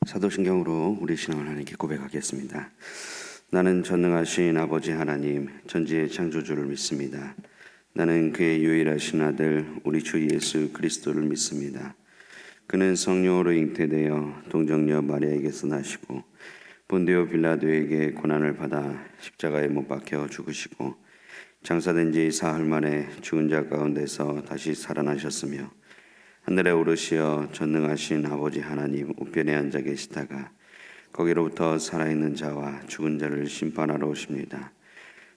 사도신경으로 우리 신앙을 하나님께 고백하겠습니다. 나는 전능하신 아버지 하나님, 전지의 창조주를 믿습니다. 나는 그의 유일하신 아들 우리 주 예수 그리스도를 믿습니다. 그는 성령으로 잉태되어 동정녀 마리아에게서 나시고 본디오 빌라도에게 고난을 받아 십자가에 못 박혀 죽으시고 장사된 지 사흘 만에 죽은 자 가운데서 다시 살아나셨으며 하늘에 오르시어 전능하신 아버지 하나님 우편에 앉아 계시다가 거기로부터 살아있는 자와 죽은 자를 심판하러 오십니다.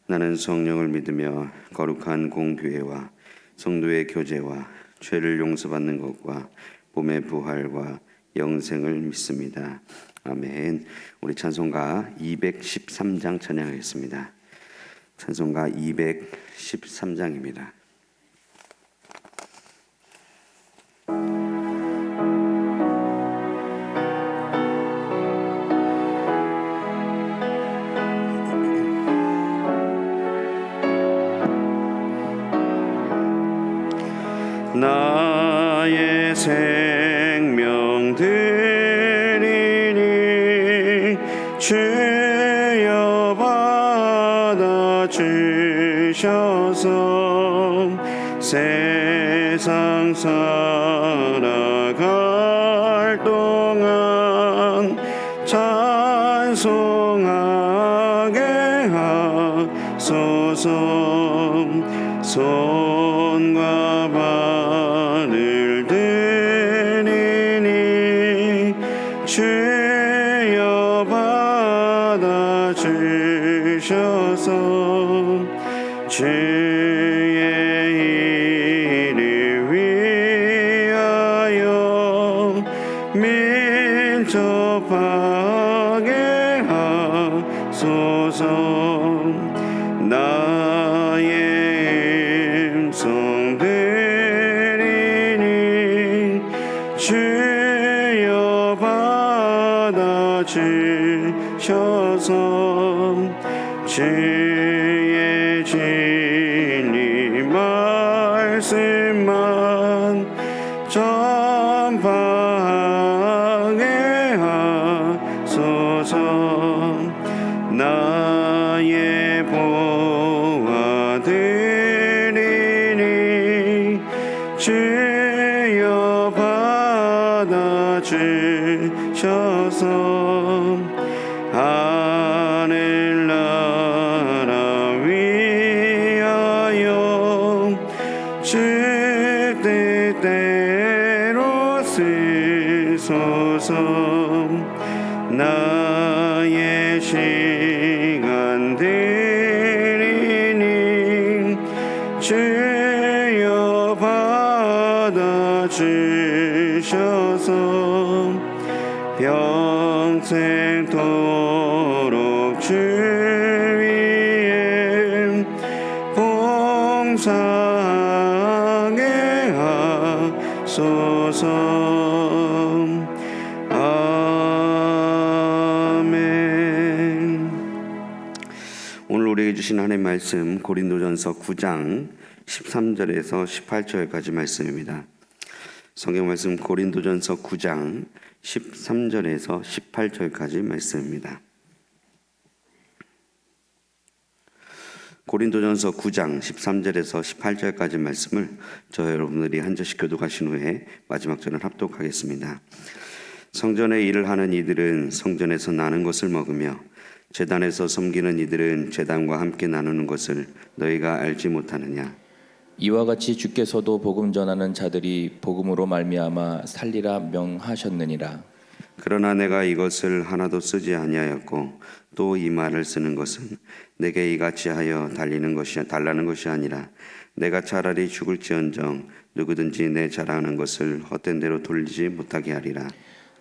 나는 성령을 믿으며 거룩한 공교회와 성도의 교제와 죄를 용서받는 것과 몸의 부활과 영생을 믿습니다. 아멘. 우리 찬송가 213장 찬양하겠습니다. 찬송가 213장입니다. 나의 생명 드리니 주여 받아 주셔서 세상 살아갈 동안 찬송하게 하소서. 손과 발을 드리니 주여 받아 주셔서 주의 일을 위하여 밀접하게 하소서. 나의 음성 드리니 주여 받아 주셔서 주의 진리 말씀만 전파하게 하소서. 나의 보아 드리니 주여 받아 주셔서 하늘나라 위하여 주 뜻대로 쓰소서. 나의 시간 드리니 주여 받아 주셔서 평생토록 주 위에 봉사하게 하소서. 오늘 우리에게 주신 하나님의 말씀 고린도전서 9장 13절에서 18절까지 말씀입니다. 성경 말씀 고린도전서 9장 13절에서 18절까지 말씀입니다. 고린도전서 9장 13절에서 18절까지 말씀을 저 여러분들이 한 절씩 교독하신 후에 마지막 절을 합독하겠습니다. 성전의 일을 하는 이들은 성전에서 나는 것을 먹으며 제단에서 섬기는 이들은 제단과 함께 나누는 것을 너희가 알지 못하느냐. 이와 같이 주께서도 복음 전하는 자들이 복음으로 말미암아 살리라 명하셨느니라. 그러나 내가 이것을 하나도 쓰지 아니하였고 또 이 말을 쓰는 것은 내게 이같이 하여 달라는 것이 아니라 내가 차라리 죽을지언정 누구든지 내 자랑하는 것을 헛된 대로 돌리지 못하게 하리라.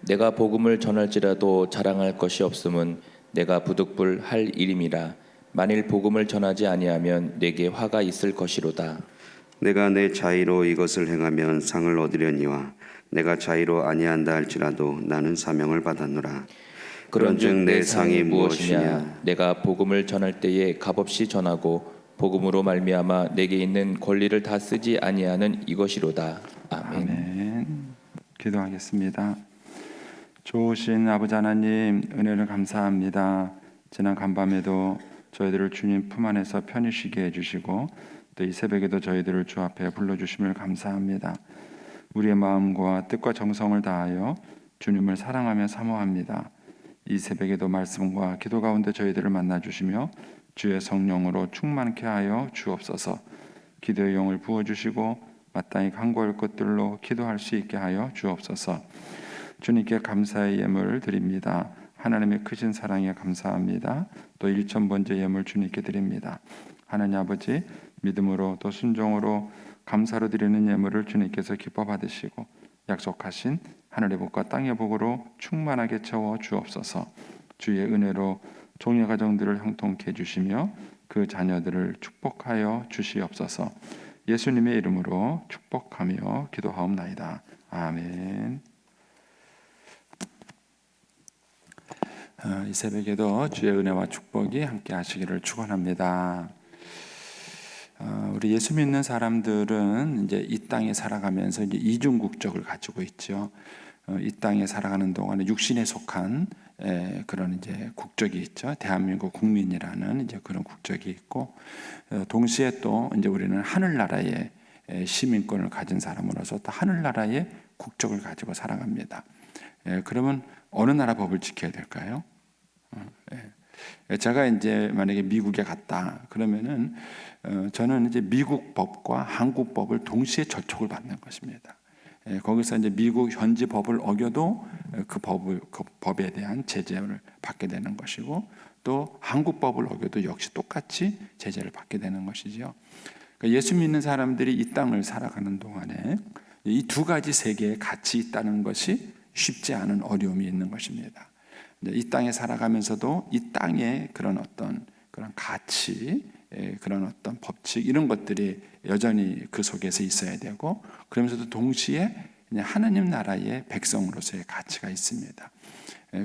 내가 복음을 전할지라도 자랑할 것이 없음은 내가 부득불할 일임이라. 만일 복음을 전하지 아니하면 내게 화가 있을 것이로다. 내가 내 자의로 이것을 행하면 상을 얻으려니와 내가 자의로 아니한다 할지라도 나는 사명을 받았노라. 그런즉 내 상이 무엇이냐? 내가 복음을 전할 때에 값없이 전하고 복음으로 말미암아 내게 있는 권리를 다 쓰지 아니하는 이것이로다. 아멘. 아멘. 기도하겠습니다. 좋으신 아버지 하나님, 은혜를 감사합니다. 지난 간밤에도 저희들을 주님 품 안에서 편히 쉬게 해주시고 또 이 새벽에도 저희들을 주 앞에 불러주심을 감사합니다. 우리의 마음과 뜻과 정성을 다하여 주님을 사랑하며 사모합니다. 이 새벽에도 말씀과 기도 가운데 저희들을 만나주시며 주의 성령으로 충만케 하여 주옵소서. 기도의 영을 부어주시고 마땅히 간구할 것들로 기도할 수 있게 하여 주옵소서. 주님께 감사의 예물을 드립니다. 하나님의 크신 사랑에 감사합니다. 또 1000번째 예물 주님께 드립니다. 하나님 아버지, 믿음으로 또 순종으로 감사로 드리는 예물을 주님께서 기뻐 받으시고 약속하신 하늘의 복과 땅의 복으로 충만하게 채워 주옵소서. 주의 은혜로 종의 가정들을 형통케 해주시며 그 자녀들을 축복하여 주시옵소서. 예수님의 이름으로 축복하며 기도하옵나이다. 아멘. 이 새벽에도 주의 은혜와 축복이 함께 하시기를 축원합니다. 우리 예수 믿는 사람들은 이제 이 땅에 살아가면서 이제 이중 국적을 가지고 있죠. 이 땅에 살아가는 동안에 육신에 속한 그런 이제 국적이 있죠. 대한민국 국민이라는 이제 그런 국적이 있고, 동시에 또 이제 우리는 하늘나라의 시민권을 가진 사람으로서 또 하늘나라의 국적을 가지고 살아갑니다. 그러면 어느 나라 법을 지켜야 될까요? 제가 이제 만약에 미국에 갔다 그러면은 저는 이제 미국 법과 한국 법을 동시에 저촉을 받는 것입니다. 거기서 이제 미국 현지 법을 어겨도 그 법에 대한 제재를 받게 되는 것이고, 또 한국 법을 어겨도 역시 똑같이 제재를 받게 되는 것이죠. 그러니까 예수 믿는 사람들이 이 땅을 살아가는 동안에 이 두 가지 세계에 같이 있다는 것이 쉽지 않은 어려움이 있는 것입니다. 이 땅에 살아가면서도 이 땅의 그런 어떤 그런 가치, 그런 어떤 법칙 이런 것들이 여전히 그 속에서 있어야 되고, 그러면서도 동시에 하나님 나라의 백성으로서의 가치가 있습니다.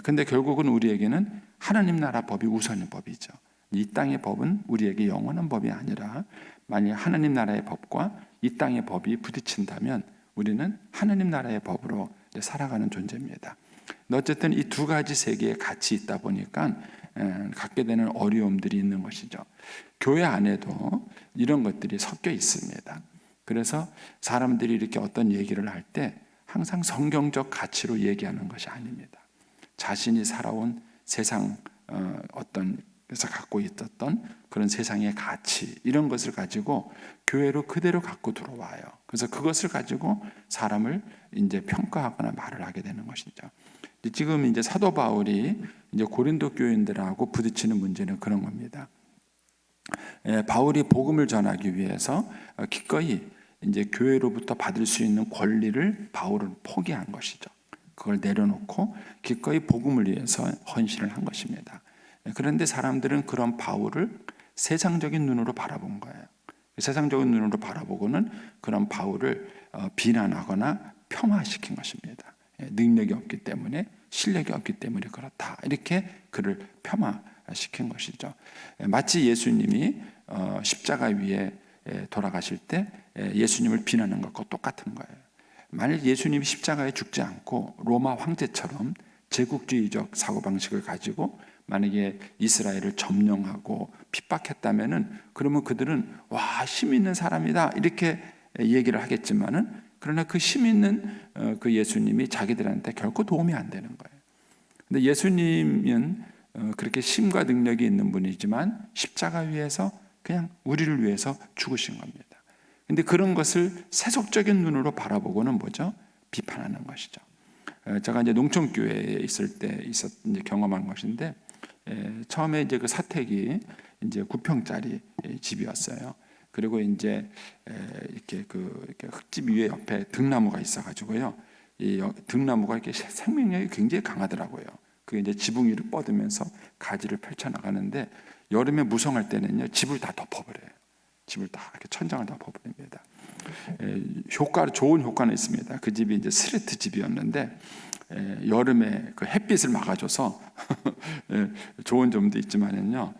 근데 결국은 우리에게는 하나님 나라 법이 우선인 법이죠. 이 땅의 법은 우리에게 영원한 법이 아니라, 만약 하나님 나라의 법과 이 땅의 법이 부딪힌다면 우리는 하나님 나라의 법으로 살아가는 존재입니다. 어쨌든 이 두 가지 세계에 같이 있다 보니까 갖게 되는 어려움들이 있는 것이죠. 교회 안에도 이런 것들이 섞여 있습니다. 그래서 사람들이 이렇게 어떤 얘기를 할 때 항상 성경적 가치로 얘기하는 것이 아닙니다. 자신이 살아온 세상 어떤 그래서 갖고 있었던 그런 세상의 가치 이런 것을 가지고 교회로 그대로 갖고 들어와요. 그래서 그것을 가지고 사람을 이제 평가하거나 말을 하게 되는 것이죠. 지금 이제 사도 바울이 이제 고린도 교인들하고 부딪히는 문제는 그런 겁니다. 바울이 복음을 전하기 위해서 기꺼이 이제 교회로부터 받을 수 있는 권리를 바울은 포기한 것이죠. 그걸 내려놓고 기꺼이 복음을 위해서 헌신을 한 것입니다. 그런데 사람들은 그런 바울을 세상적인 눈으로 바라본 거예요. 세상적인 눈으로 바라보고는 그런 바울을 비난하거나 폄하시킨 것입니다. 능력이 없기 때문에, 실력이 없기 때문에 그렇다, 이렇게 그를 폄하시킨 것이죠. 마치 예수님이 십자가 위에 돌아가실 때 예수님을 비난한 것과 똑같은 거예요. 만일 예수님이 십자가에 죽지 않고 로마 황제처럼 제국주의적 사고방식을 가지고 만약에 이스라엘을 점령하고 핍박했다면은, 그러면 그들은 와, 힘 있는 사람이다 이렇게 얘기를 하겠지만은, 그러나 그 힘 있는 그 예수님이 자기들한테 결코 도움이 안 되는 거예요. 근데 예수님은 그렇게 힘과 능력이 있는 분이지만 십자가 위에서 그냥 우리를 위해서 죽으신 겁니다. 근데 그런 것을 세속적인 눈으로 바라보고는 뭐죠? 비판하는 것이죠. 제가 이제 농촌교회에 있을 때 이제 경험한 것인데, 처음에 이제 그 사택이 이제 9평짜리 집이었어요. 그리고 이제 이렇게 이렇게 흙집 위에 옆에 등나무가 있어가지고요. 이 등나무가 이렇게 생명력이 굉장히 강하더라고요. 그게 이제 지붕 위를 뻗으면서 가지를 펼쳐 나가는데, 여름에 무성할 때는요 집을 다 덮어버려요. 집을 다 이렇게 천장을 다 덮어버립니다. 좋은 효과는 있습니다. 그 집이 이제 스레트 집이었는데, 여름에 그 햇빛을 막아줘서 좋은 점도 있지만은요,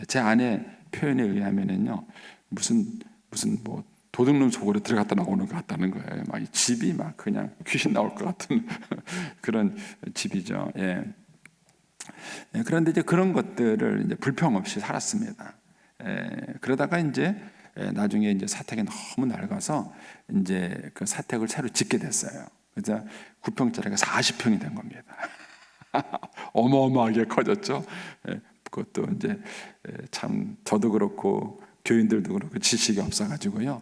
제 아내 표현에 의하면은요, 무슨 뭐 도둑놈 속으로 들어갔다 나오는 것 같다는 거예요. 막 이 집이 막 그냥 귀신 나올 것 같은 그런 집이죠. 예. 그런데 이제 그런 것들을 이제 불평 없이 살았습니다. 그러다가 이제 나중에 이제 사택이 너무 낡아서 이제 그 사택을 새로 짓게 됐어요. 그래서 9평짜리가 40평이 된 겁니다. 어마어마하게 커졌죠. 그것도 이제 참 저도 그렇고 교인들도 그렇고 지식이 없어가지고요,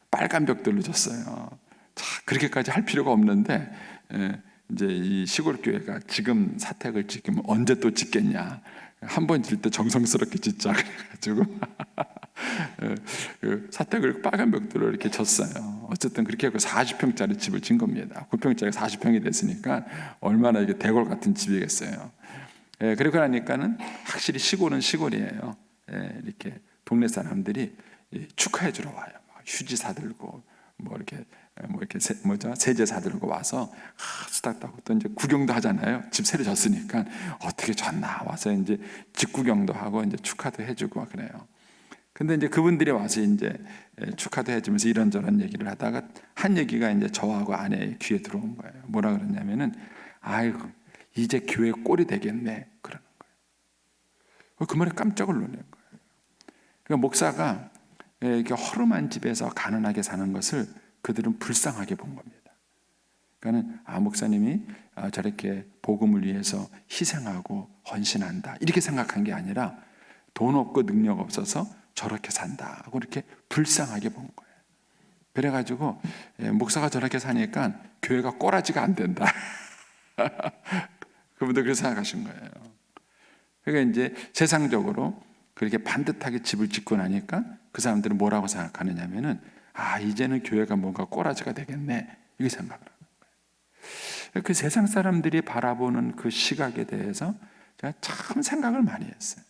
빨간 벽돌로 졌어요. 자, 그렇게까지 할 필요가 없는데 이제 이 시골 교회가 지금 사택을 짓기면 언제 또 짓겠냐, 한 번 질 때 정성스럽게 짓자 그래가지고 그 사택을 빨간 벽돌로 이렇게 졌어요. 어쨌든 그렇게 하고 40평짜리 집을 진 겁니다. 9평짜리 40평이 됐으니까 얼마나 이게 대궐 같은 집이겠어요. 그러고 나니까는 확실히 시골은 시골이에요. 이렇게 동네 사람들이 축하해 주러 와요. 휴지 사들고 이렇게 세제 사들고 와서 수다 따고 또 이제 구경도 하잖아요. 집 새로 졌으니까 어떻게 졌나 와서 이제 집 구경도 하고 이제 축하도 해주고 그래요. 근데 이제 그분들이 와서 이제 축하도 해주면서 이런저런 얘기를 하다가 한 얘기가 이제 저하고 아내의 귀에 들어온 거예요. 뭐라 그러냐면은, 아이고 이제 교회 꼴이 되겠네 그러는 거예요. 그 말에 깜짝을 놀란 거예요. 그러니까 목사가 이렇게 허름한 집에서 가난하게 사는 것을 그들은 불쌍하게 본 겁니다. 그러니까 목사님이 저렇게 복음을 위해서 희생하고 헌신한다 이렇게 생각한 게 아니라 돈 없고 능력 없어서 저렇게 산다 하고 이렇게 불쌍하게 본 거예요. 그래가지고 목사가 저렇게 사니까 교회가 꼬라지가 안 된다. 그분도 그렇게 생각하신 거예요. 그러니까 이제 세상적으로 그렇게 반듯하게 집을 짓고 나니까 그 사람들은 뭐라고 생각하느냐면은, 이제는 교회가 뭔가 꼬라지가 되겠네 이렇게 생각을 하는 거예요. 그 세상 사람들이 바라보는 그 시각에 대해서 제가 참 생각을 많이 했어요.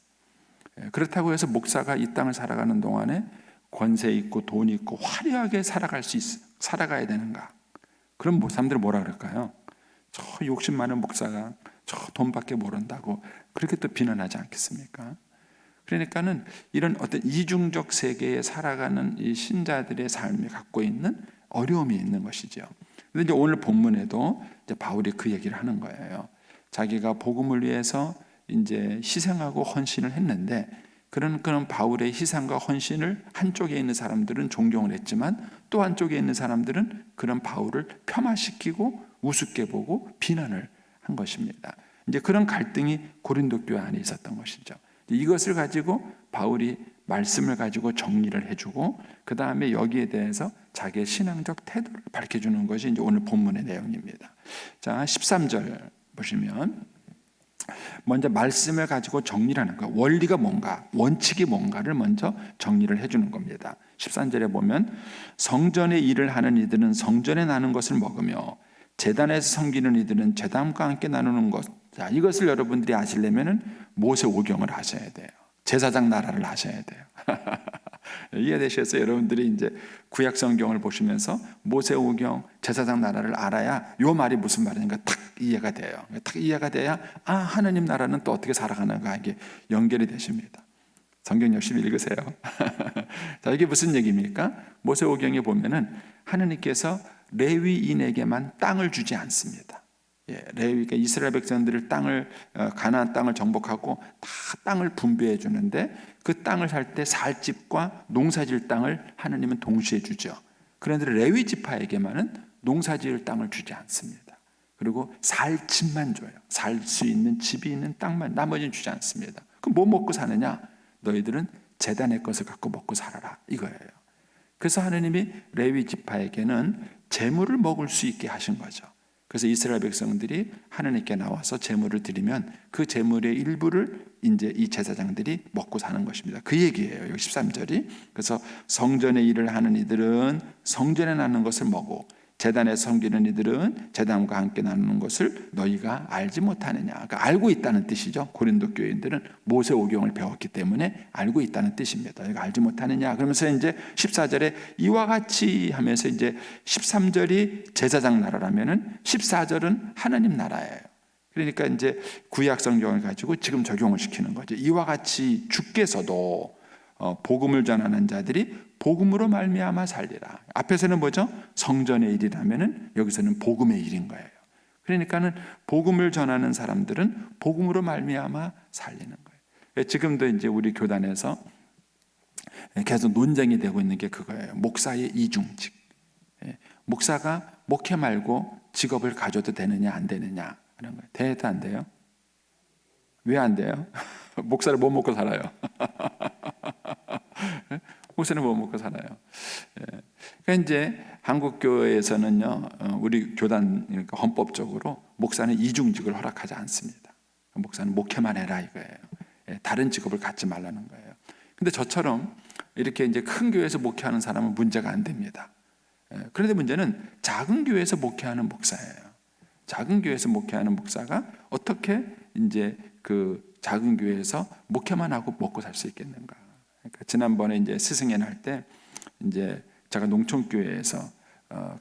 그렇다고 해서 목사가 이 땅을 살아가는 동안에 권세 있고 돈 있고 화려하게 살아가야 되는가? 그럼 사람들은 뭐라 그럴까요? 저 욕심 많은 목사가 저 돈밖에 모른다고 그렇게 또 비난하지 않겠습니까? 그러니까는 이런 어떤 이중적 세계에 살아가는 이 신자들의 삶이 갖고 있는 어려움이 있는 것이죠. 그런데 이제 오늘 본문에도 이제 바울이 그 얘기를 하는 거예요. 자기가 복음을 위해서 이제 희생하고 헌신을 했는데, 그런 바울의 희생과 헌신을 한쪽에 있는 사람들은 존경을 했지만 또 한쪽에 있는 사람들은 그런 바울을 폄하시키고 우습게 보고 비난을 한 것입니다. 이제 그런 갈등이 고린도 교회 안에 있었던 것이죠. 이것을 가지고 바울이 말씀을 가지고 정리를 해주고 그 다음에 여기에 대해서 자기의 신앙적 태도를 밝혀주는 것이 이제 오늘 본문의 내용입니다. 자, 13절 보시면 먼저 말씀을 가지고 정리를 하는 거예요. 원리가 뭔가, 원칙이 뭔가를 먼저 정리를 해주는 겁니다. 13절에 보면 성전의 일을 하는 이들은 성전에 나눈 것을 먹으며 제단에서 섬기는 이들은 제단과 함께 나누는 것. 자, 이것을 여러분들이 아시려면 모세오경을 하셔야 돼요. 제사장 나라를 하셔야 돼요. 이해되시겠어요? 여러분들이 이제 구약 성경을 보시면서 모세오경, 제사장 나라를 알아야 이 말이 무슨 말인가 탁 이해가 돼요. 탁 이해가 돼야 하나님 나라는 또 어떻게 살아가는가 이게 연결이 되십니다. 성경 열심히 읽으세요. 자, 이게 무슨 얘기입니까? 모세오경에 보면은 하느님께서 레위인에게만 땅을 주지 않습니다. 레위가 이스라엘 백성들을 가나안 땅을 정복하고 다 땅을 분배해 주는데 그 땅을 살 때 살 집과 농사질 땅을 하나님은 동시에 주죠. 그런데 레위 지파에게만은 농사질 땅을 주지 않습니다. 그리고 살 집만 줘요. 살 수 있는 집이 있는 땅만, 나머지는 주지 않습니다. 그럼 뭐 먹고 사느냐? 너희들은 제단의 것을 갖고 먹고 살아라 이거예요. 그래서 하나님이 레위 지파에게는 제물을 먹을 수 있게 하신 거죠. 그래서 이스라엘 백성들이 하나님께 나와서 제물을 드리면 그 제물의 일부를 이제 이 제사장들이 먹고 사는 것입니다. 그 얘기예요. 여기 13절이. 그래서 성전의 일을 하는 이들은 성전에 나누는 것을 먹고 제단에 섬기는 이들은 제단과 함께 나누는 것을 너희가 알지 못하느냐. 그러니까 알고 있다는 뜻이죠. 고린도 교인들은 모세오경을 배웠기 때문에 알고 있다는 뜻입니다. 너희가 알지 못하느냐. 그러면서 이제 14절에 이와 같이 하면서 이제 13절이 제사장 나라라면은 14절은 하나님 나라예요. 그러니까 이제 구약 성경을 가지고 지금 적용을 시키는 거죠. 이와 같이 주께서도 복음을 전하는 자들이 복음으로 말미암아 살리라. 앞에서는 뭐죠? 성전의 일이라면은 여기서는 복음의 일인 거예요. 그러니까는 복음을 전하는 사람들은 복음으로 말미암아 살리는 거예요. 지금도 이제 우리 교단에서 계속 논쟁이 되고 있는 게 그거예요. 목사의 이중직. 목사가 목회 말고 직업을 가져도 되느냐 안 되느냐 그런 거예요. 돼도 안 돼요? 왜 안 돼요? 목사를 못 먹고 살아요. 목사는 못 먹고 살아요. 그러니까 이제 한국 교회에서는요, 우리 교단 그러니까 헌법적으로 목사는 이중직을 허락하지 않습니다. 목사는 목회만 해라 이거예요. 다른 직업을 갖지 말라는 거예요. 근데 저처럼 이렇게 이제 큰 교회에서 목회하는 사람은 문제가 안 됩니다. 그런데 문제는 작은 교회에서 목회하는 목사예요. 작은 교회에서 목회하는 목사가 어떻게 이제 그 작은 교회에서 목회만 하고 먹고 살 수 있겠는가? 그러니까 지난번에 이제 스승의 날 때 이제 제가 농촌 교회에서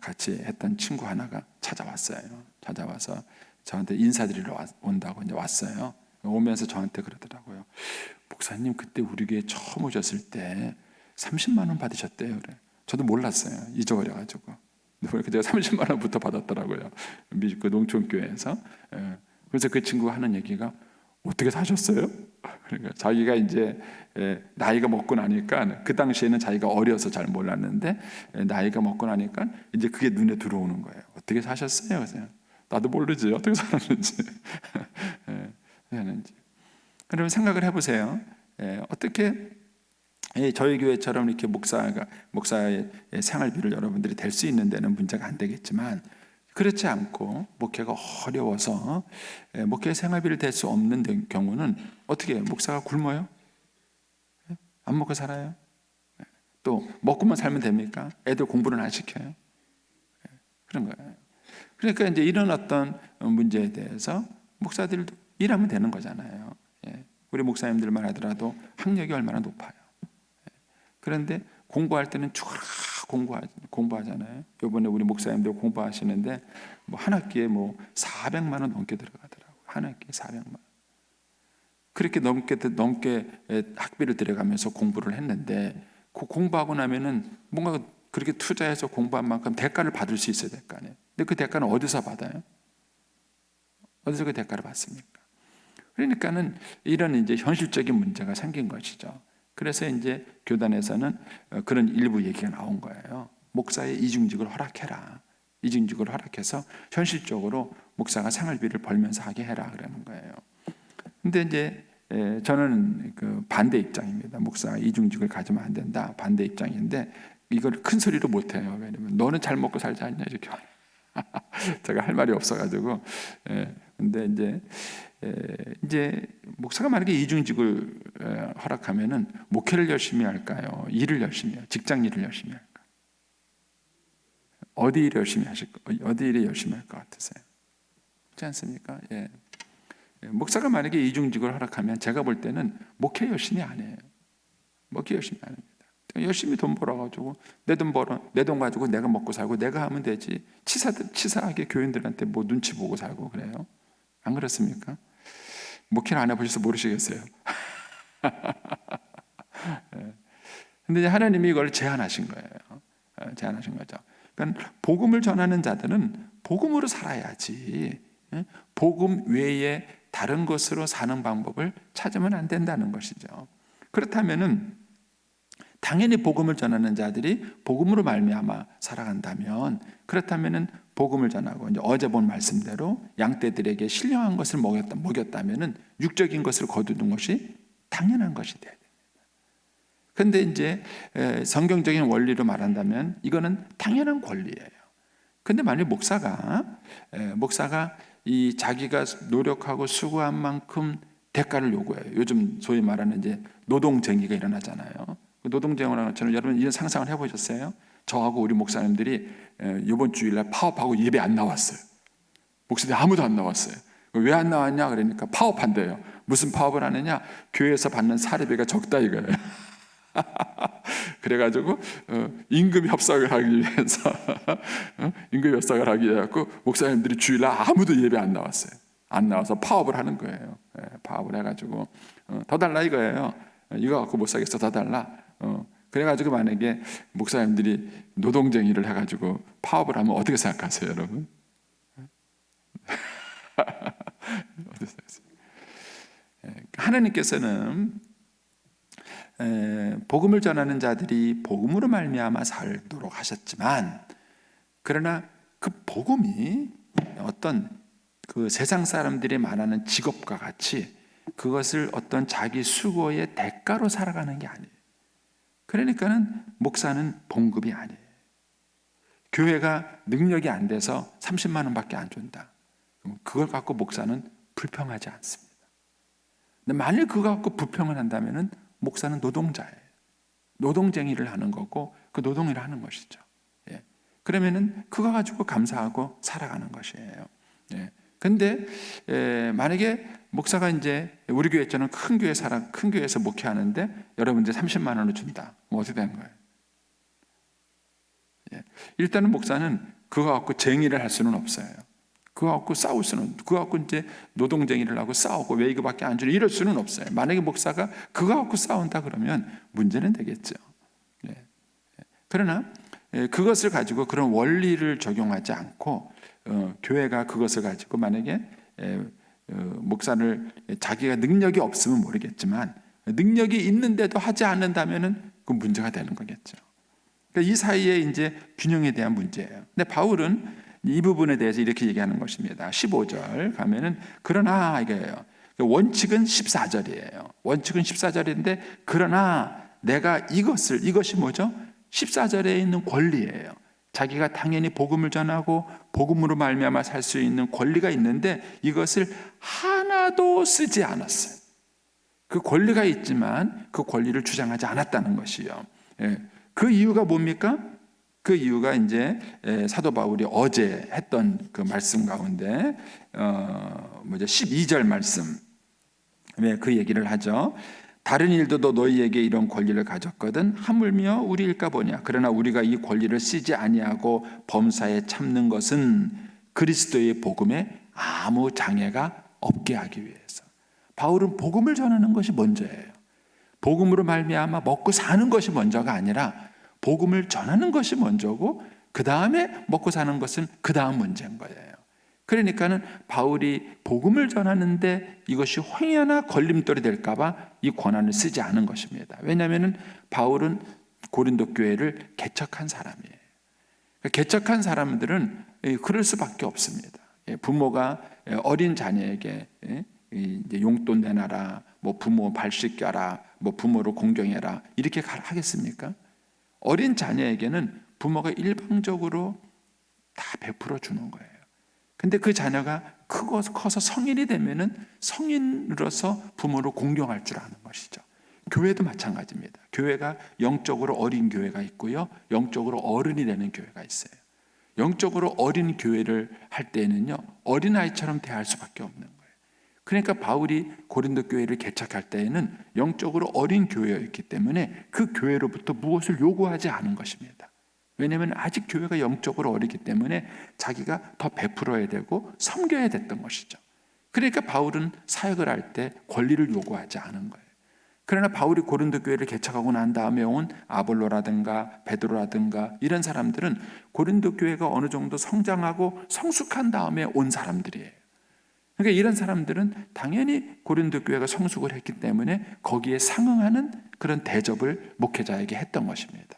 같이 했던 친구 하나가 찾아왔어요. 찾아와서 저한테 인사드리러 온다고 이제 왔어요. 오면서 저한테 그러더라고요. 목사님 그때 우리 교회 처음 오셨을 때 30만 원 받으셨대요. 그래. 저도 몰랐어요. 잊어버려가지고. 그래서 제가 30만 원부터 받았더라고요. 그 농촌 교회에서. 그래서 그 친구가 하는 얘기가 어떻게 사셨어요? 그러니까 자기가 이제 나이가 먹고 나니까 그 당시에는 자기가 어려서 잘 몰랐는데 나이가 먹고 나니까 이제 그게 눈에 들어오는 거예요. 어떻게 사셨어요? 그래서 나도 모르지 어떻게 살았는지. 그러면 생각을 해보세요. 어떻게 저희 교회처럼 이렇게 목사의 생활비를 여러분들이 댈 수 있는 데는 문제가 안 되겠지만 그렇지 않고 목회가 어려워서 목회 생활비를 댈 수 없는 경우는 어떻게 해요? 목사가 굶어요? 안 먹고 살아요? 또 먹고만 살면 됩니까? 애들 공부는 안 시켜요? 그런 거예요. 그러니까 이제 이런 어떤 문제에 대해서 목사들도 일하면 되는 거잖아요. 우리 목사님들만 하더라도 학력이 얼마나 높아요. 그런데 공부할 때는 죽어라 공부하잖아요. 이번에 우리 목사님들 공부하시는데 뭐 한 학기에 뭐 400만 원 넘게 들어가더라고요. 한 학기에 400만 원. 그렇게 넘게 학비를 들여가면서 공부를 했는데 그 공부하고 나면은 뭔가 그렇게 투자해서 공부한 만큼 대가를 받을 수 있어야 될 거 아니에요. 근데 그 대가는 어디서 받아요? 어디서 그 대가를 받습니까? 그러니까는 이런 이제 현실적인 문제가 생긴 것이죠. 그래서 이제 교단에서는 그런 일부 얘기가 나온 거예요. 목사의 이중직을 허락해라. 이중직을 허락해서 현실적으로 목사가 생활비를 벌면서 하게 해라 그러는 거예요. 근데 이제 저는 그 반대 입장입니다. 목사가 이중직을 가지면 안 된다. 반대 입장인데 이걸 큰 소리로 못 해요. 왜냐면 너는 잘 먹고 살지 않냐 이렇게. 제가 할 말이 없어가지고. 근데 이제 목사가 만약에 이중직을 허락하면은 목회를 열심히 할까요? 일을 열심히 해요. 직장 일을 열심히 할까? 어디 일을 열심히 할 것 같으세요? 그렇지 않습니까? 목사가 만약에 이중직을 허락하면 제가 볼 때는 목회 열심히 안 해요. 목회 열심히 안 합니다. 열심히 돈 벌어가지고 내 돈 가지고 내가 먹고 살고 내가 하면 되지. 치사하게 교인들한테 뭐 눈치 보고 살고 그래요. 안 그렇습니까? 목회를 안 해보셔서 모르시겠어요. 근데 이제 하나님이 이걸 제안하신 거예요. 제안하신 거죠. 그러니까 복음을 전하는 자들은 복음으로 살아야지. 복음 외에 다른 것으로 사는 방법을 찾으면 안 된다는 것이죠. 그렇다면은 당연히 복음을 전하는 자들이 복음으로 말미암아 살아간다면 그렇다면은 복음을 전하고 이제 어제 본 말씀대로 양떼들에게 신령한 것을 먹였다면은 육적인 것을 거두는 것이 당연한 것이 돼야 됩니다. 그런데 이제 성경적인 원리로 말한다면 이거는 당연한 권리예요. 그런데 만약 목사가 이 자기가 노력하고 수고한 만큼 대가를 요구해요. 요즘 소위 말하는 이제 노동쟁의가 일어나잖아요. 노동쟁의라는 것처럼 여러분 이런 상상을 해보셨어요? 저하고 우리 목사님들이 이번 주일날 파업하고 예배 안 나왔어요. 목사님이 아무도 안 나왔어요. 왜 안 나왔냐 그러니까 파업한대요. 무슨 파업을 하느냐? 교회에서 받는 사례비가 적다 이거예요. 그래가지고 임금 협상을 하기 위해서 목사님들이 주일날 아무도 예배 안 나왔어요. 안 나와서 파업을 하는 거예요. 파업을 해가지고 더 달라 이거예요. 이거 갖고 못 사겠어, 더 달라. 그래가지고 만약에 목사님들이 노동쟁이를 해가지고 파업을 하면 어떻게 생각하세요, 여러분? 어떻게 생각하세요? 하나님께서는 복음을 전하는 자들이 복음으로 말미암아 살도록 하셨지만, 그러나 그 복음이 어떤 그 세상 사람들이 말하는 직업과 같이 그것을 어떤 자기 수고의 대가로 살아가는 게 아니에요. 그러니까는 목사는 봉급이 아니에요. 교회가 능력이 안 돼서 30만 원밖에 안 준다. 그럼 그걸 갖고 목사는 불평하지 않습니다. 근데 만일 그거 갖고 불평을 한다면은 목사는 노동자예요. 노동쟁이를 하는 거고 그 노동을 하는 것이죠. 예. 그러면은 그거 가지고 감사하고 살아가는 것이에요. 예. 근데 만약에 목사가 이제 우리 교회처럼 큰 교회에서 목회하는데 여러분들 30만 원을 준다. 뭐 어떻게 된 거예요? 예. 일단은 목사는 그거 갖고 쟁의를 할 수는 없어요. 그거 갖고 싸울 수는, 그거 갖고 이제 노동쟁이를 하고 싸우고 왜 이거밖에 안 주냐 이럴 수는 없어요. 만약에 목사가 그거 갖고 싸운다 그러면 문제는 되겠죠. 예. 그러나 그것을 가지고 그런 원리를 적용하지 않고 교회가 그것을 가지고 만약에 목사를 자기가 능력이 없으면 모르겠지만 능력이 있는데도 하지 않는다면은 그 문제가 되는 거겠죠. 그러니까 이 사이에 이제 균형에 대한 문제예요. 근데 바울은 이 부분에 대해서 이렇게 얘기하는 것입니다. 15절 가면은 그러나 이거예요. 원칙은 14절이에요. 원칙은 14절인데 그러나 내가 이것이 뭐죠? 14절에 있는 권리예요. 자기가 당연히 복음을 전하고 복음으로 말미암아 살 수 있는 권리가 있는데 이것을 하나도 쓰지 않았어요. 그 권리가 있지만 그 권리를 주장하지 않았다는 것이요. 예. 그 이유가 뭡니까? 그 이유가 이제 사도 바울이 어제 했던 그 말씀 가운데 12절 말씀 그 얘기를 하죠. 다른 일도도 너희에게 이런 권리를 가졌거든 하물며 우리일까 보냐. 그러나 우리가 이 권리를 쓰지 아니하고 범사에 참는 것은 그리스도의 복음에 아무 장애가 없게 하기 위해서. 바울은 복음을 전하는 것이 먼저예요. 복음으로 말미암아 먹고 사는 것이 먼저가 아니라 복음을 전하는 것이 먼저고 그 다음에 먹고 사는 것은 그 다음 문제인 거예요. 그러니까는 바울이 복음을 전하는데 이것이 혹여나 걸림돌이 될까 봐 이 권한을 쓰지 않은 것입니다. 왜냐하면 바울은 고린도 교회를 개척한 사람이에요. 개척한 사람들은 그럴 수밖에 없습니다. 부모가 어린 자녀에게 용돈 내놔라, 뭐 부모 발 씻겨라, 뭐 부모를 공경해라 이렇게 하겠습니까? 어린 자녀에게는 부모가 일방적으로 다 베풀어 주는 거예요. 근데 그 자녀가 커서 성인이 되면은 성인으로서 부모를 공경할 줄 아는 것이죠. 교회도 마찬가지입니다. 교회가 영적으로 어린 교회가 있고요, 영적으로 어른이 되는 교회가 있어요. 영적으로 어린 교회를 할 때는요, 어린아이처럼 대할 수밖에 없는 거예요. 그러니까 바울이 고린도 교회를 개척할 때에는 영적으로 어린 교회였기 때문에 그 교회로부터 무엇을 요구하지 않은 것입니다. 왜냐하면 아직 교회가 영적으로 어리기 때문에 자기가 더 베풀어야 되고 섬겨야 됐던 것이죠. 그러니까 바울은 사역을 할 때 권리를 요구하지 않은 거예요. 그러나 바울이 고린도 교회를 개척하고 난 다음에 온 아볼로라든가 베드로라든가 이런 사람들은 고린도 교회가 어느 정도 성장하고 성숙한 다음에 온 사람들이에요. 그러니까 이런 사람들은 당연히 고린도 교회가 성숙을 했기 때문에 거기에 상응하는 그런 대접을 목회자에게 했던 것입니다.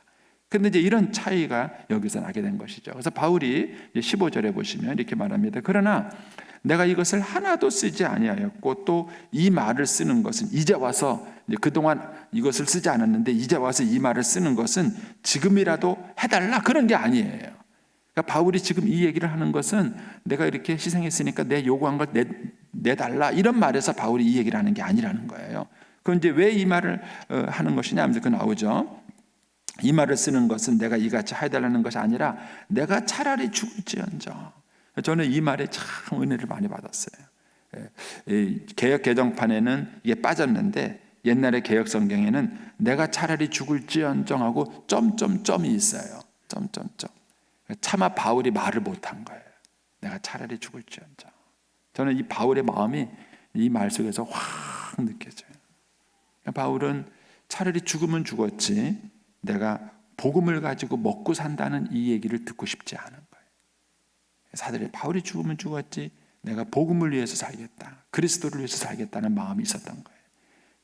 그런데 이제 이런 차이가 여기서 나게 된 것이죠. 그래서 바울이 15절에 보시면 이렇게 말합니다. 그러나 내가 이것을 하나도 쓰지 아니하였고 또 이 말을 쓰는 것은 이제 와서 그동안 이것을 쓰지 않았는데 이제 와서 이 말을 쓰는 것은 지금이라도 해달라 그런 게 아니에요. 그러니까 바울이 지금 이 얘기를 하는 것은 내가 이렇게 희생했으니까 내 요구한 걸 내달라 이런 말에서 바울이 이 얘기를 하는 게 아니라는 거예요. 그럼 이제 왜 이 말을 하는 것이냐 하면서 그 나오죠. 이 말을 쓰는 것은 내가 이같이 해달라는 것이 아니라 내가 차라리 죽을지언정. 저는 이 말에 참 은혜를 많이 받았어요. 개역 개정판에는 이게 빠졌는데 옛날에 개역 성경에는 내가 차라리 죽을지언정 하고 점점점이 있어요. 점점점. 차마 바울이 말을 못한 거예요. 내가 차라리 죽을지언정. 저는 이 바울의 마음이 이 말 속에서 확 느껴져요. 바울은 차라리 죽으면 죽었지 내가 복음을 가지고 먹고 산다는 이 얘기를 듣고 싶지 않은 거예요. 사도들이 바울이 죽으면 죽었지 내가 복음을 위해서 살겠다, 그리스도를 위해서 살겠다는 마음이 있었던 거예요.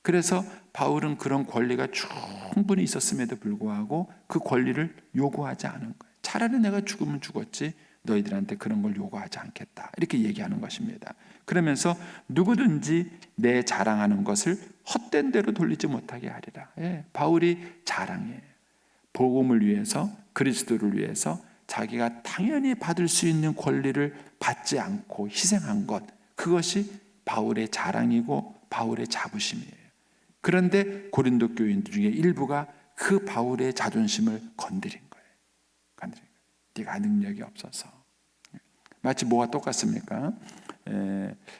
그래서 바울은 그런 권리가 충분히 있었음에도 불구하고 그 권리를 요구하지 않은 거예요. 차라리 내가 죽으면 죽었지 너희들한테 그런 걸 요구하지 않겠다, 이렇게 얘기하는 것입니다. 그러면서 누구든지 내 자랑하는 것을 헛된 대로 돌리지 못하게 하리라. 바울이 자랑해요. 복음을 위해서, 그리스도를 위해서 자기가 당연히 받을 수 있는 권리를 받지 않고 희생한 것, 그것이 바울의 자랑이고 바울의 자부심이에요. 그런데 고린도 교인들 중에 일부가 그 바울의 자존심을 건드린 거예요. 네가 능력이 없어서. 마치 뭐가 똑같습니까?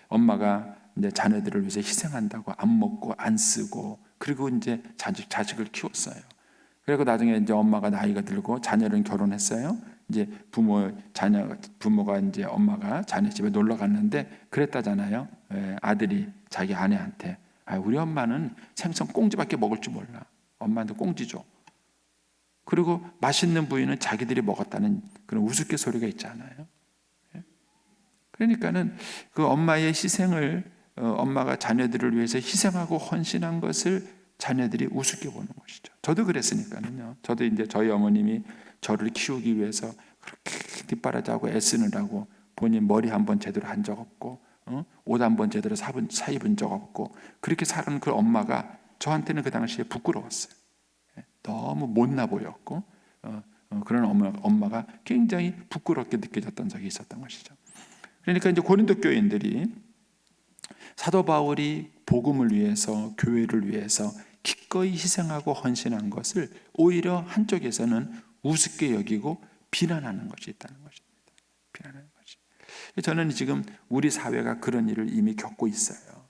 엄마가 이제 자녀들을 위해서 희생한다고 안 먹고 안 쓰고 그리고 이제 자식을 키웠어요. 그리고 나중에 이제 엄마가 나이가 들고 자녀는 결혼했어요. 이제 부모가 이제 엄마가 자녀 집에 놀러 갔는데 그랬다잖아요. 아들이 자기 아내한테 우리 엄마는 생선 꽁지밖에 먹을 줄 몰라. 엄마한테 꽁지 줘. 그리고 맛있는 부위는 자기들이 먹었다는 그런 우스갯소리가 있잖아요. 그러니까는 그 엄마의 희생을 엄마가 자녀들을 위해서 희생하고 헌신한 것을 자녀들이 우습게 보는 것이죠. 저도 그랬으니까요. 저도 이제 저희 어머님이 저를 키우기 위해서 그렇게 뒷바라지하고 애쓰느라고 본인 머리 한번 제대로 한 적 없고 옷 한번 제대로 사 입은 적 없고 그렇게 살은 그 엄마가 저한테는 그 당시에 부끄러웠어요. 너무 못나 보였고 그런 엄마가 굉장히 부끄럽게 느껴졌던 적이 있었던 것이죠. 그러니까 이제 고린도 교인들이 사도 바울이 복음을 위해서, 교회를 위해서 기꺼이 희생하고 헌신한 것을 오히려 한쪽에서는 우습게 여기고 비난하는 것이 있다는 것입니다. 비난하는 것이. 저는 지금 우리 사회가 그런 일을 이미 겪고 있어요.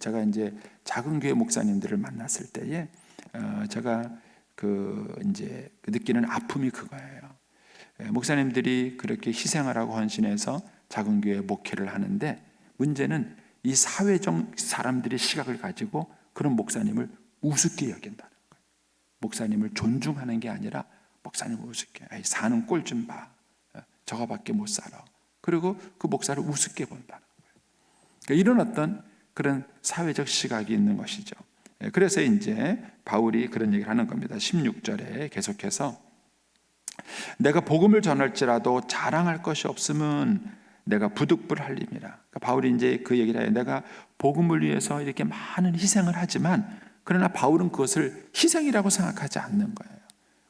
제가 이제 작은 교회 목사님들을 만났을 때에 제가 이제 느끼는 아픔이 그거예요. 목사님들이 그렇게 희생을 하고 헌신해서 작은 교회 목회를 하는데 문제는 이 사회적 사람들의 시각을 가지고 그런 목사님을 우습게 여긴다는 거예요. 목사님을 존중하는 게 아니라 목사님을 우습게, 사는 꼴 좀 봐, 저거밖에 못 살아. 그리고 그 목사를 우습게 본다는 거예요. 그러니까 이런 어떤 그런 사회적 시각이 있는 것이죠. 그래서 이제 바울이 그런 얘기를 하는 겁니다. 16절에 계속해서 내가 복음을 전할지라도 자랑할 것이 없으면 내가 부득불할림이라. 그러니까 바울이 이제 그 얘기를 해요. 내가 복음을 위해서 이렇게 많은 희생을 하지만 그러나 바울은 그것을 희생이라고 생각하지 않는 거예요.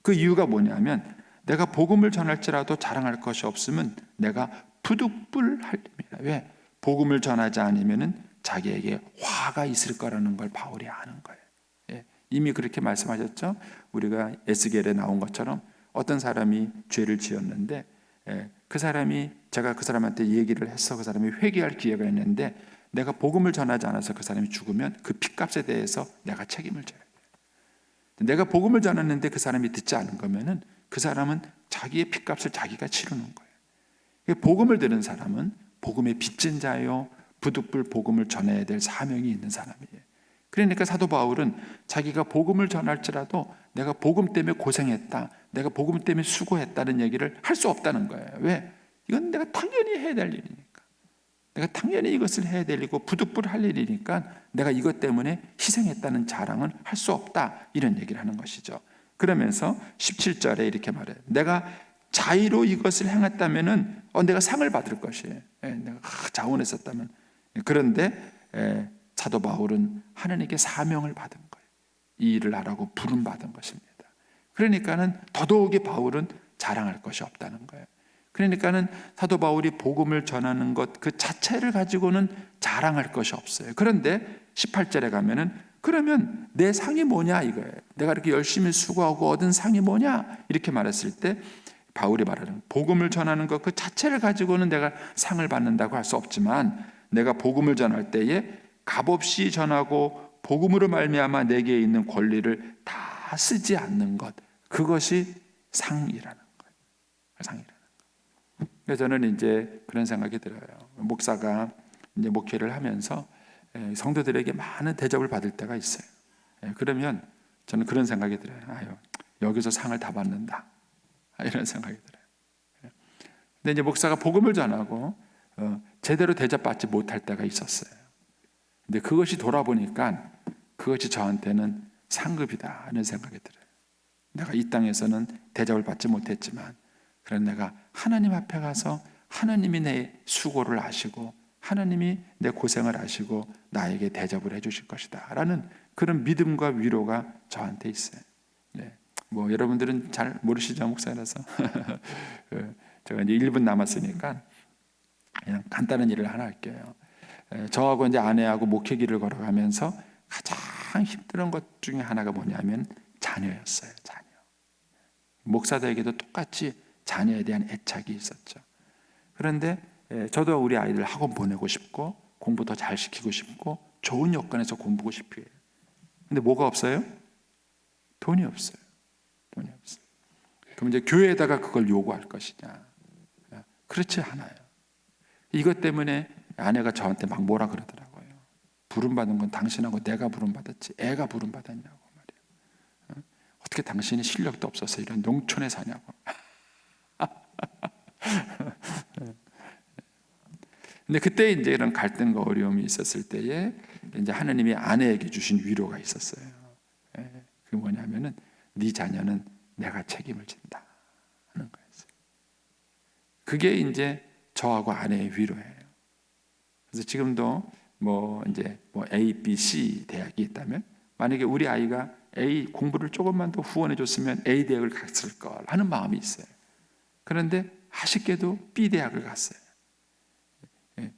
그 이유가 뭐냐면 내가 복음을 전할지라도 자랑할 것이 없으면 내가 부득불할림이라. 왜? 복음을 전하지 않으면은 자기에게 화가 있을 거라는 걸 바울이 아는 거예요. 이미 그렇게 말씀하셨죠. 우리가 에스겔에 나온 것처럼 어떤 사람이 죄를 지었는데 그 사람이 제가 그 사람한테 얘기를 해서 그 사람이 회개할 기회가 있는데 내가 복음을 전하지 않아서 그 사람이 죽으면 그 핏값에 대해서 내가 책임을 져야 돼요. 내가 복음을 전했는데 그 사람이 듣지 않은 거면은 그 사람은 자기의 핏값을 자기가 치르는 거예요. 복음을 들은 사람은 복음의 빚진 자요, 부득불 복음을 전해야 될 사명이 있는 사람이에요. 그러니까 사도 바울은 자기가 복음을 전할지라도 내가 복음 때문에 고생했다, 내가 복음 때문에 수고했다는 얘기를 할 수 없다는 거예요. 왜? 이건 내가 당연히 해야 될 일이니까. 내가 당연히 이것을 해야 될 일이고 부득불할 일이니까 내가 이것 때문에 희생했다는 자랑은 할 수 없다, 이런 얘기를 하는 것이죠. 그러면서 17절에 이렇게 말해요. 내가 자의로 이것을 행했다면은 내가 상을 받을 것이에요. 내가 자원했었다면. 그런데 사도 바울은 하나님께 사명을 받은 거예요. 이 일을 하라고 부름 받은 것입니다. 그러니까는 더더욱이 바울은 자랑할 것이 없다는 거예요. 그러니까는 사도 바울이 복음을 전하는 것 그 자체를 가지고는 자랑할 것이 없어요. 그런데 18절에 가면은 그러면 내 상이 뭐냐 이거예요. 내가 이렇게 열심히 수고하고 얻은 상이 뭐냐 이렇게 말했을 때 바울이 말하는 복음을 전하는 것 그 자체를 가지고는 내가 상을 받는다고 할 수 없지만 내가 복음을 전할 때에 값없이 전하고 복음으로 말미암아 내게 있는 권리를 다 쓰지 않는 것, 그것이 상이라는 거예요. 상이라는 거. 그래서 저는 이제 그런 생각이 들어요. 목사가 이제 목회를 하면서 성도들에게 많은 대접을 받을 때가 있어요. 그러면 저는 그런 생각이 들어요. 아유, 여기서 상을 다 받는다. 이런 생각이 들어요. 근데 이제 목사가 복음을 전하고 제대로 대접받지 못할 때가 있었어요. 근데 그것이 돌아보니까 그것이 저한테는 상급이다 하는 생각이 들어요. 내가 이 땅에서는 대접을 받지 못했지만 그런 내가 하나님 앞에 가서 하나님이 내 수고를 아시고 하나님이 내 고생을 아시고 나에게 대접을 해주실 것이다 라는 그런 믿음과 위로가 저한테 있어요. 네. 뭐 여러분들은 잘 모르시죠, 목사라서. 제가 이제 1분 남았으니까 그냥 간단한 일을 하나 할게요. 저하고 이제 아내하고 목회길을 걸어가면서 가장 힘든 것 중에 하나가 뭐냐면 자녀였어요. 자녀. 목사들에게도 똑같이 자녀에 대한 애착이 있었죠. 그런데 저도 우리 아이들 학원 보내고 싶고 공부 더 잘 시키고 싶고 좋은 여건에서 공부하고 싶어요. 근데 뭐가 없어요? 돈이 없어요. 돈이 없어요. 그럼 이제 교회에다가 그걸 요구할 것이냐? 그렇지 않아요. 이것 때문에 아내가 저한테 막 뭐라 그러더라고요. 부름받은 건 당신하고 내가 부름받았지 애가 부름받았냐고 말이에요. 어떻게 당신이 실력도 없어서 이런 농촌에 사냐고. 근데 그때 이제 이런 갈등과 어려움이 있었을 때에 이제 하나님이 아내에게 주신 위로가 있었어요. 그게 뭐냐면은 네 자녀는 내가 책임을 진다 하는 거였어요. 그게 이제 저하고 아내의 위로예요. 그래서 지금도 뭐 이제 뭐 A, B, C 대학이 있다면 만약에 우리 아이가 A 공부를 조금만 더 후원해 줬으면 A 대학을 갔을 걸 하는 마음이 있어요. 그런데 아쉽게도 B 대학을 갔어요.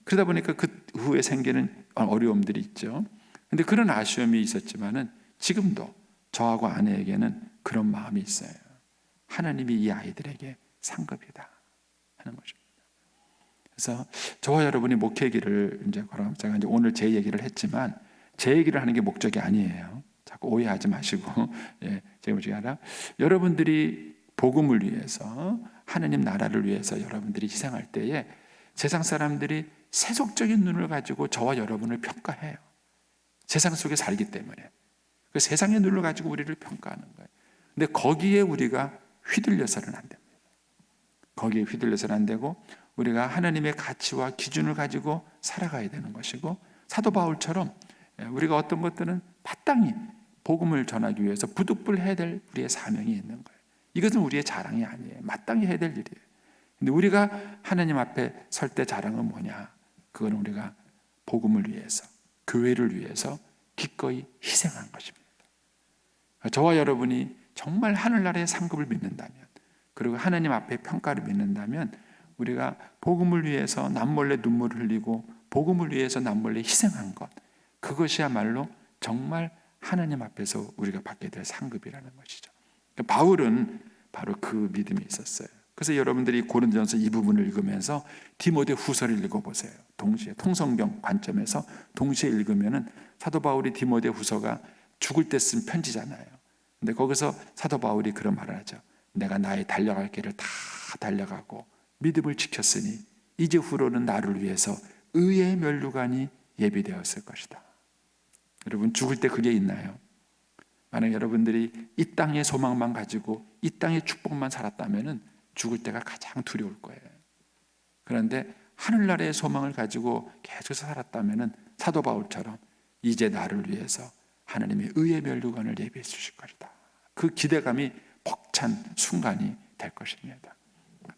그러다 보니까 그 후에 생기는 어려움들이 있죠. 근데 그런 아쉬움이 있었지만은 지금도 저하고 아내에게는 그런 마음이 있어요. 하나님이 이 아이들에게 상급이다 하는 것입니다. 그래서 저와 여러분이 목회기를 이제 걸어가면서 제가 이제 오늘 제 얘기를 했지만 제 얘기를 하는 게 목적이 아니에요. 자꾸 오해하지 마시고 제 목적이 아니라 여러분들이 복음을 위해서 하나님 나라를 위해서 여러분들이 희생할 때에 세상 사람들이 세속적인 눈을 가지고 저와 여러분을 평가해요. 세상 속에 살기 때문에 그 세상의 눈을 가지고 우리를 평가하는 거예요. 근데 거기에 우리가 휘둘려서는 안 됩니다. 거기에 휘둘려서는 안 되고 우리가 하나님의 가치와 기준을 가지고 살아가야 되는 것이고 사도 바울처럼 우리가 어떤 것들은 마땅히 복음을 전하기 위해서 부득불해야 될 우리의 사명이 있는 거예요. 이것은 우리의 자랑이 아니에요. 마땅히 해야 될 일이에요. 근데 우리가 하나님 앞에 설 때 자랑은 뭐냐? 그건 우리가 복음을 위해서, 교회를 위해서 기꺼이 희생한 것입니다. 저와 여러분이 정말 하늘나라의 상급을 믿는다면, 그리고 하나님 앞에 평가를 믿는다면 우리가 복음을 위해서 남몰래 눈물을 흘리고 복음을 위해서 남몰래 희생한 것, 그것이야말로 정말 하나님 앞에서 우리가 받게 될 상급이라는 것이죠. 바울은 바로 그 믿음이 있었어요. 그래서 여러분들이 고린도전서 이 부분을 읽으면서 디모데 후서를 읽어보세요. 동시에 통성경 관점에서 동시에 읽으면은 사도 바울이 디모데 후서가 죽을 때 쓴 편지잖아요. 근데 거기서 사도 바울이 그런 말을 하죠. 내가 나의 달려갈 길을 다 달려가고 믿음을 지켰으니 이제 후로는 나를 위해서 의의 면류관이 예비되었을 것이다. 여러분 죽을 때 그게 있나요? 만약 여러분들이 이 땅의 소망만 가지고 이 땅의 축복만 살았다면은 죽을 때가 가장 두려울 거예요. 그런데 하늘나라의 소망을 가지고 계속해서 살았다면은 사도 바울처럼 이제 나를 위해서 하나님의 의의 면류관을 예비해 주실 것이다. 그 기대감이 벅찬 순간이 될 것입니다.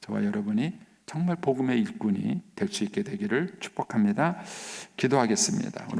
저와 여러분이 정말 복음의 일꾼이 될 수 있게 되기를 축복합니다. 기도하겠습니다. 오늘